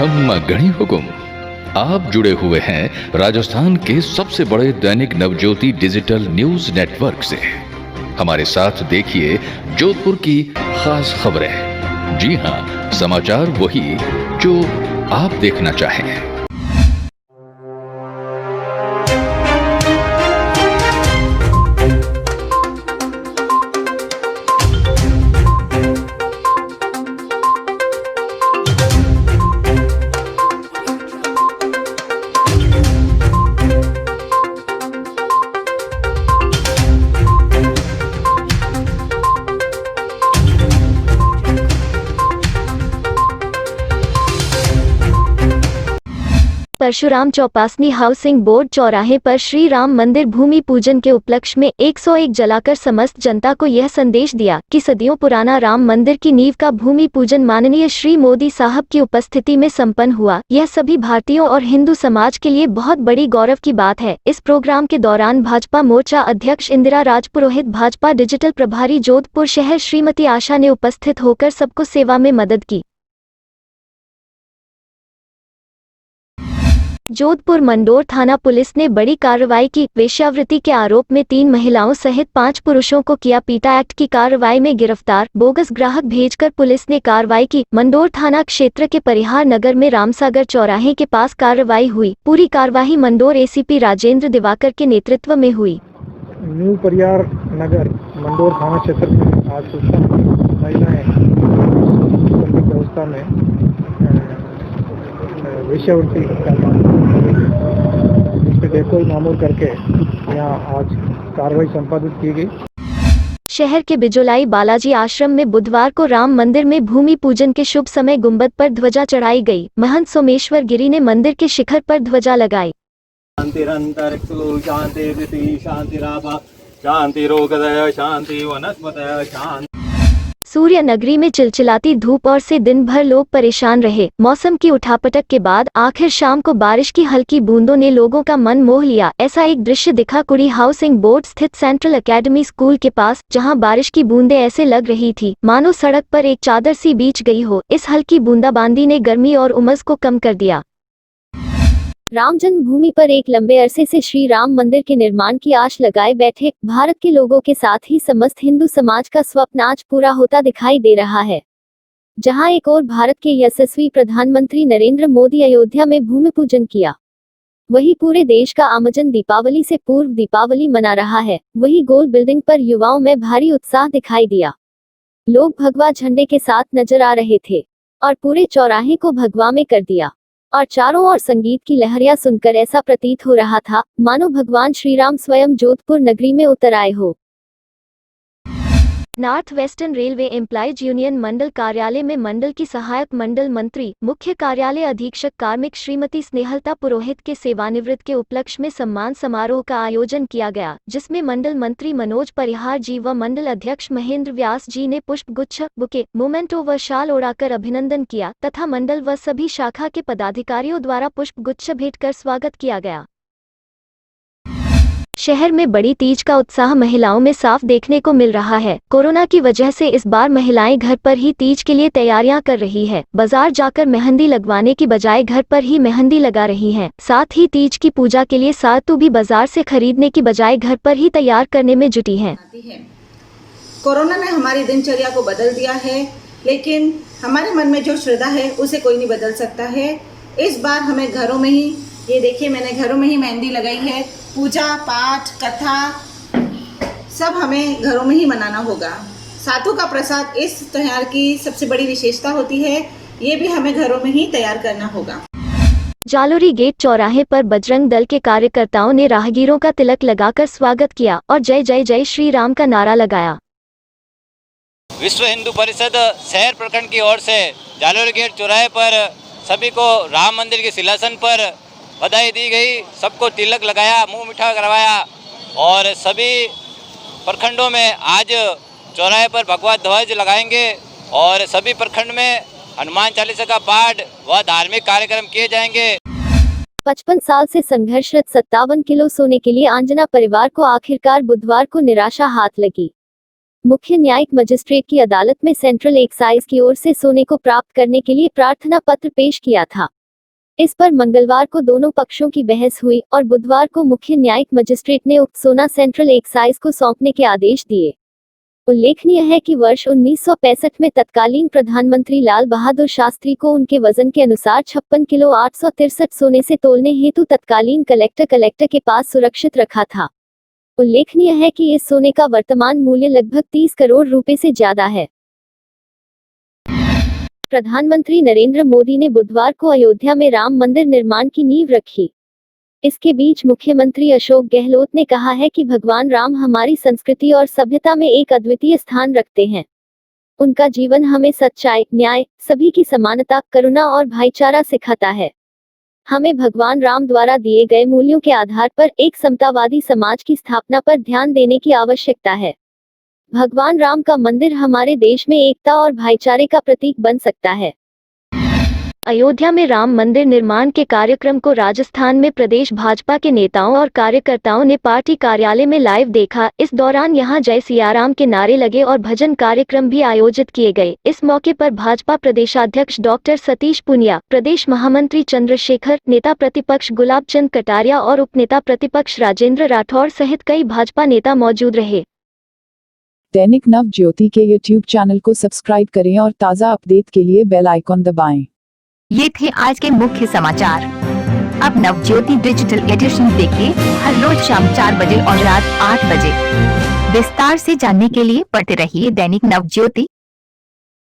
खम्मा गणी हुकुम। आप जुड़े हुए हैं राजस्थान के सबसे बड़े Dainik Navjyoti digital news network से। हमारे साथ देखिए जोधपुर की खास खबरें। जी हां, समाचार वही जो आप देखना चाहें। परशुराम चौपासनी हाउसिंग बोर्ड चौराहे पर श्री राम मंदिर भूमि पूजन के उपलक्ष्य में 101 जलाकर समस्त जनता को यह संदेश दिया कि सदियों पुराना राम मंदिर की नींव का भूमि पूजन माननीय श्री मोदी साहब की उपस्थिति में संपन्न हुआ। यह सभी भारतीयों और हिंदू समाज के लिए बहुत बड़ी गौरव की बात है। इस प्रोग्राम के दौरान भाजपा मोर्चा अध्यक्ष इंदिरा राजपुरोहित, भाजपा डिजिटल प्रभारी जोधपुर शहर श्रीमती आशा ने उपस्थित होकर सबको सेवा में मदद की। जोधपुर मंडोर थाना पुलिस ने बड़ी कार्रवाई की। वेश्यावृत्ति के आरोप में 3 महिलाओं सहित 5 पुरुषों को किया पीटा। एक्ट की कार्रवाई में गिरफ्तार। बोगस ग्राहक भेजकर पुलिस ने कार्रवाई की। मंडोर थाना क्षेत्र के परिहार नगर में रामसागर चौराहे के पास कार्रवाई हुई। पूरी कार्रवाई मंडोर एसीपी राजेंद्र दिवाकर के नेतृत्व में हुई। न्यू परिहार नगर मंडोर थाना क्षेत्र में आज सूचना महिलाएं व्यवस्था में वेश्यावृत्ति का देखो मामूल करके यहाँ आज कार्रवाई संपादित की गई। शहर के बिजोलाई बालाजी आश्रम में बुधवार को राम मंदिर में भूमि पूजन के शुभ समय गुंबद पर ध्वजा चढ़ाई गई। महंत सोमेश्वर गिरी ने मंदिर के शिखर पर ध्वजा लगाई। शांतिरंतरिक्षु शांतिरिति शांतिराभा शांतिरोगदय शांति वनस्पतय शांति। सूर्य नगरी में चिलचिलाती धूप और से दिन भर लोग परेशान रहे। मौसम की उठापटक के बाद आखिर शाम को बारिश की हल्की बूंदों ने लोगों का मन मोह लिया। ऐसा एक दृश्य दिखा कुड़ी हाउसिंग बोर्ड स्थित सेंट्रल एकेडमी स्कूल के पास, जहां बारिश की बूंदें ऐसे लग रही थी मानो सड़क पर एक चादर सी बीछ गई हो। इस हल्की बूंदाबांदी ने गर्मी और उमस को कम कर दिया। राम जन्मभूमि पर एक लंबे अरसे से श्री राम मंदिर के निर्माण की आश लगाए बैठे भारत के लोगों के साथ ही समस्त हिंदू समाज का स्वप्न आज पूरा होता दिखाई दे रहा है। जहां एक और भारत के यशस्वी प्रधानमंत्री नरेंद्र मोदी अयोध्या में भूमि पूजन किया, वहीं पूरे देश का आमजन दीपावली से पूर्व दीपावली मना रहा है। वहीं गोल बिल्डिंग पर युवाओं में भारी उत्साह दिखाई दिया। लोग भगवा झंडे के साथ नजर आ रहे थे और पूरे चौराहे को भगवा में कर दिया और चारों ओर संगीत की लहरियां सुनकर ऐसा प्रतीत हो रहा था मानो भगवान श्री राम स्वयं जोधपुर नगरी में उतर आए हो। North western railway employees union मंडल कार्यालय में मंडल की सहायक मंडल मंत्री मुख्य कार्यालय अधीक्षक कार्मिक श्रीमती स्नेहलता पुरोहित के सेवानिवृत्त के उपलक्ष्य में सम्मान समारोह का आयोजन किया गया, जिसमें मंडल मंत्री मनोज परिहार जी व मंडल अध्यक्ष महेंद्र व्यास जी ने पुष्प गुच्छ, बुके, मोमेंटो व शाल ओढ़ाकर अभिनंदन किया तथा मंडल व सभी शाखा के पदाधिकारियों द्वारा पुष्प गुच्छ भेंट कर स्वागत किया गया। शहर में बड़ी तीज का उत्साह महिलाओं में साफ देखने को मिल रहा है। कोरोना की वजह से इस बार महिलाएं घर पर ही तीज के लिए तैयारियां कर रही है। बाजार जाकर मेहंदी लगवाने की बजाय घर पर ही मेहंदी लगा रही हैं। साथ ही तीज की पूजा के लिए सातु भी बाजार से खरीदने की बजाय घर पर ही तैयार करने में जुटी हैं। कोरोना ने हमारी दिनचर्या को बदल दिया है, लेकिन हमारे मन में जो श्रद्धा है उसे कोई नहीं बदल सकता है। इस बार हमें घरों में ही, ये देखिए मैंने घरों में ही मेहंदी लगाई है। पूजा पाठ कथा सब हमें घरों में ही मनाना होगा। सातु का प्रसाद इस त्योहार की सबसे बड़ी विशेषता होती है, ये भी हमें घरों में ही तैयार करना होगा। जालोरी गेट चौराहे पर बजरंग दल के कार्यकर्ताओं ने राहगीरों का तिलक लगाकर स्वागत किया और जय जय जय श्री राम का नारा लगाया। विश्व हिंदू परिषद शहर प्रखंड की ओर से जालोरी गेट चौराहे पर सभी को राम मंदिर के शिलान्यास पर बधाई दी गई। सबको तिलक लगाया, मुंह मीठा करवाया और सभी प्रखंडों में आज चौराहे पर भगवा ध्वज लगाएंगे और सभी प्रखंड में हनुमान चालीसा का पाठ व धार्मिक कार्यक्रम किए जाएंगे। 55 साल से संघर्षरत 57 किलो सोने के लिए आंजना परिवार को आखिरकार बुधवार को निराशा हाथ लगी। मुख्य न्यायिक मजिस्ट्रेट की अदालत में सेंट्रल एक्साइज की ओर से सोने को प्राप्त करने के लिए प्रार्थना पत्र पेश किया था। इस पर मंगलवार को दोनों पक्षों की बहस हुई और बुधवार को मुख्य न्यायिक मजिस्ट्रेट ने उक्त सोना सेंट्रल एक्साइज को सौंपने के आदेश दिए। उल्लेखनीय है कि वर्ष 1965 में तत्कालीन प्रधानमंत्री लाल बहादुर शास्त्री को उनके वजन के अनुसार 56 किलो 863 सोने से तोलने हेतु तत्कालीन कलेक्टर के पास सुरक्षित रखा था। उल्लेखनीय है कि इस सोने का वर्तमान मूल्य लगभग 30 करोड़ रुपए से ज्यादा है। प्रधानमंत्री नरेंद्र मोदी ने बुधवार को अयोध्या में राम मंदिर निर्माण की नींव रखी। इसके बीच मुख्यमंत्री अशोक गहलोत ने कहा है कि भगवान राम हमारी संस्कृति और सभ्यता में एक अद्वितीय स्थान रखते हैं। उनका जीवन हमें सच्चाई, न्याय, सभी की समानता, करुणा और भाईचारा सिखाता है। हमें भगवान राम द्वारा दिए गए मूल्यों के आधार पर एक समतावादी समाज की स्थापना पर ध्यान देने की आवश्यकता है। भगवान राम का मंदिर हमारे देश में एकता और भाईचारे का प्रतीक बन सकता है। अयोध्या में राम मंदिर निर्माण के कार्यक्रम को राजस्थान में प्रदेश भाजपा के नेताओं और कार्यकर्ताओं ने पार्टी कार्यालय में लाइव देखा। इस दौरान यहां जय सियाराम के नारे लगे और भजन कार्यक्रम भी आयोजित किए गए। इस मौके पर भाजपा प्रदेशाध्यक्ष डॉक्टर सतीश पुनिया, प्रदेश महामंत्री चंद्रशेखर, नेता प्रतिपक्ष गुलाब चंद कटारिया और उपनेता प्रतिपक्ष राजेंद्र राठौर सहित कई भाजपा नेता मौजूद रहे। दैनिक नव ज्योति के YouTube चैनल को सब्सक्राइब करें और ताज़ा अपडेट के लिए बेल आइकॉन दबाएं। ये थे आज के मुख्य समाचार। अब नवज्योति डिजिटल एडिशन देखिए हर रोज शाम 4 बजे और रात 8 बजे। विस्तार से जानने के लिए पढ़ते रहिए दैनिक नवज्योति।